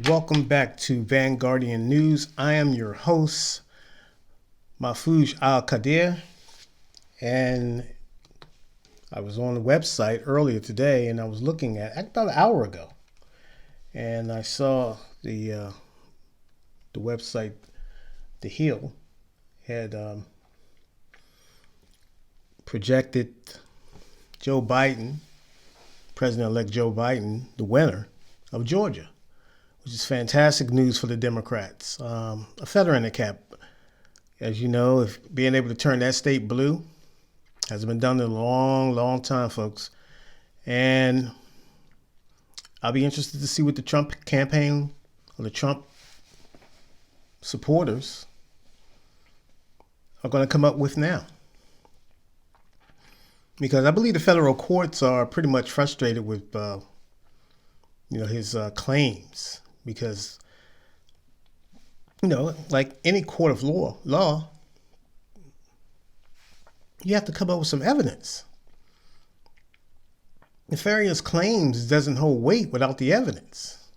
Welcome back to Vanguardian News. I am your host, Mahfouz Al-Qadir, and I was on the website earlier today, and I was looking at about an hour ago, and I saw the website, The Hill, had projected Joe Biden, President-elect Joe Biden, the winner of Georgia, which is fantastic news for the Democrats. A feather in the cap, as you know, if being able to turn that state blue hasn't been done in a long, long time, folks. And I'll be interested to see what the Trump campaign or the Trump supporters are going to come up with now. Because I believe the federal courts are pretty much frustrated with, his claims. Because, like any court of law, you have to come up with some evidence. Nefarious claims doesn't hold weight without the evidence.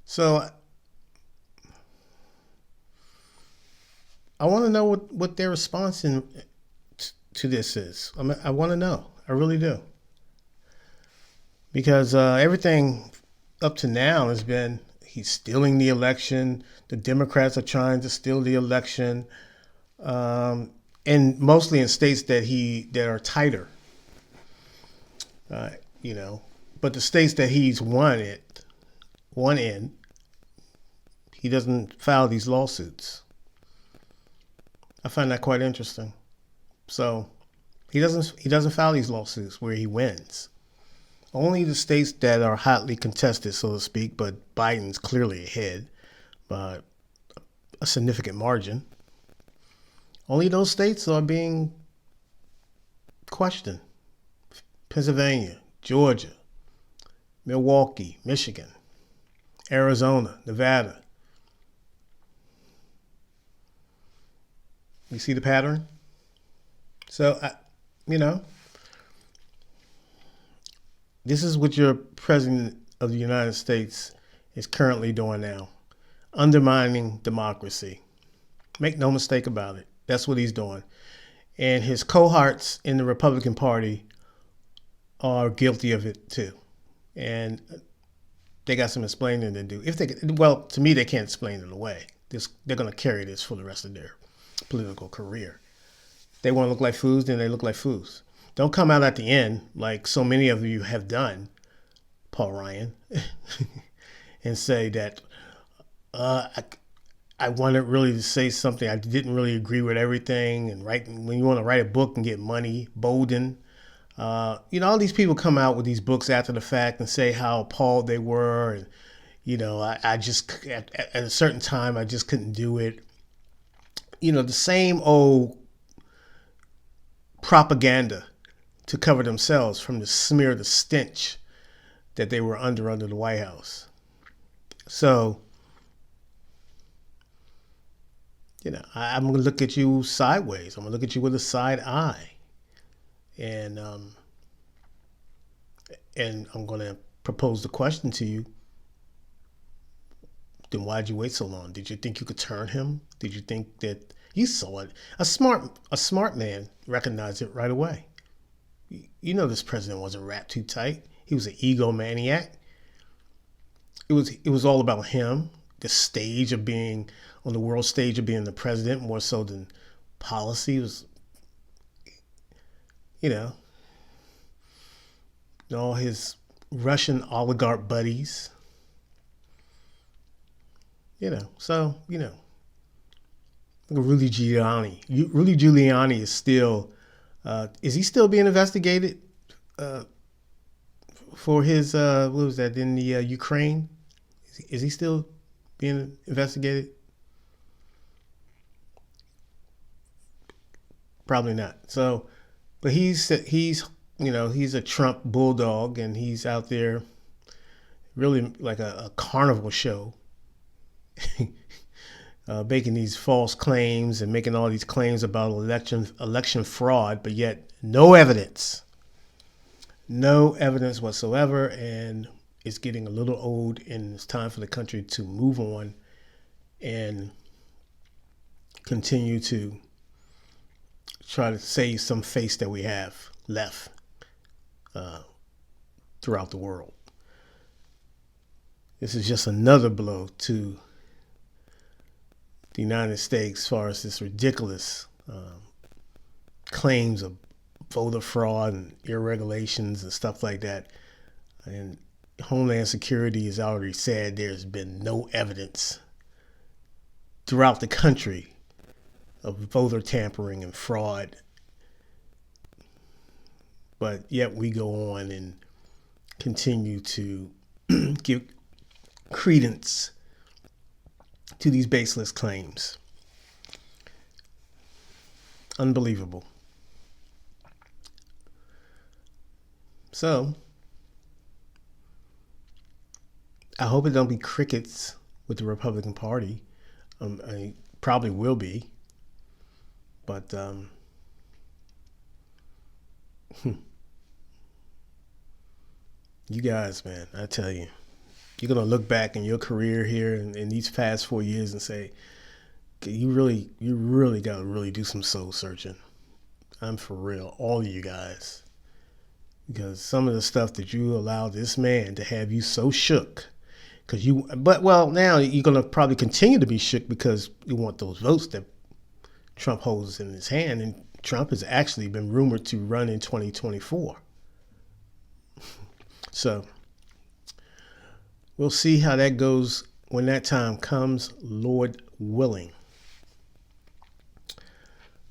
So I want to know what their response to this is. I want to know. I really do. Because everything up to now has been he's stealing the election. The Democrats are trying to steal the election. And mostly in states that are tighter. But the states that he's won in, he doesn't file these lawsuits. I find that quite interesting. So he doesn't file these lawsuits where he wins. Only the states that are hotly contested, so to speak, but Biden's clearly ahead by a significant margin. Only those states are being questioned. Pennsylvania, Georgia, Milwaukee, Michigan, Arizona, Nevada. You see the pattern? So, this is what your president of the United States is currently doing now. Undermining democracy. Make no mistake about it. That's what he's doing. And his cohorts in the Republican Party are guilty of it too. And they got some explaining to do. To me, they can't explain it away. They're going to carry this for the rest of their political career. They want to look like fools, then they look like fools. Don't come out at the end like so many of you have done, Paul Ryan, and say that I wanted really to say something. I didn't really agree with everything. And when you want to write a book and get money, Bolden. All these people come out with these books after the fact and say how appalled they were. And, I just, at a certain time, I just couldn't do it. The same old propaganda to cover themselves from the smear, the stench that they were under the White House. So, I'm going to look at you sideways. I'm going to look at you with a side eye. And I'm going to propose the question to you. Then why'd you wait so long? Did you think you could turn him? Did you think that you saw it? A smart man recognized it right away. This president wasn't wrapped too tight. He was an egomaniac. It was all about him. The stage of being on the world stage of being the president, more so than policy. Was, all his Russian oligarch buddies. Rudy Giuliani. Rudy Giuliani is still, is he still being investigated for his, what was that, in the Ukraine? Is he still being investigated? Probably not. So, but he's a Trump bulldog, and he's out there really like a carnival show, making these false claims and making all these claims about election fraud, but yet no evidence whatsoever. And is getting a little old, and it's time for the country to move on and continue to try to save some face that we have left throughout the world. This is just another blow to the United States as far as this ridiculous claims of voter fraud and irregulations and stuff like that. And Homeland Security has already said there's been no evidence throughout the country of voter tampering and fraud. But yet we go on and continue to give credence to these baseless claims. Unbelievable. So, I hope it don't be crickets with the Republican Party. I probably will be. But you guys, man, I tell you, you're going to look back in your career here in these past 4 years and say, you really got to really do some soul searching. I'm for real, all of you guys. Because some of the stuff that you allowed this man to have you so shook, now you're going to probably continue to be shook because you want those votes that Trump holds in his hand, and Trump has actually been rumored to run in 2024. So we'll see how that goes when that time comes, Lord willing.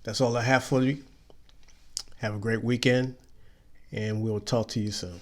That's all I have for you. Have a great weekend, and we'll talk to you soon.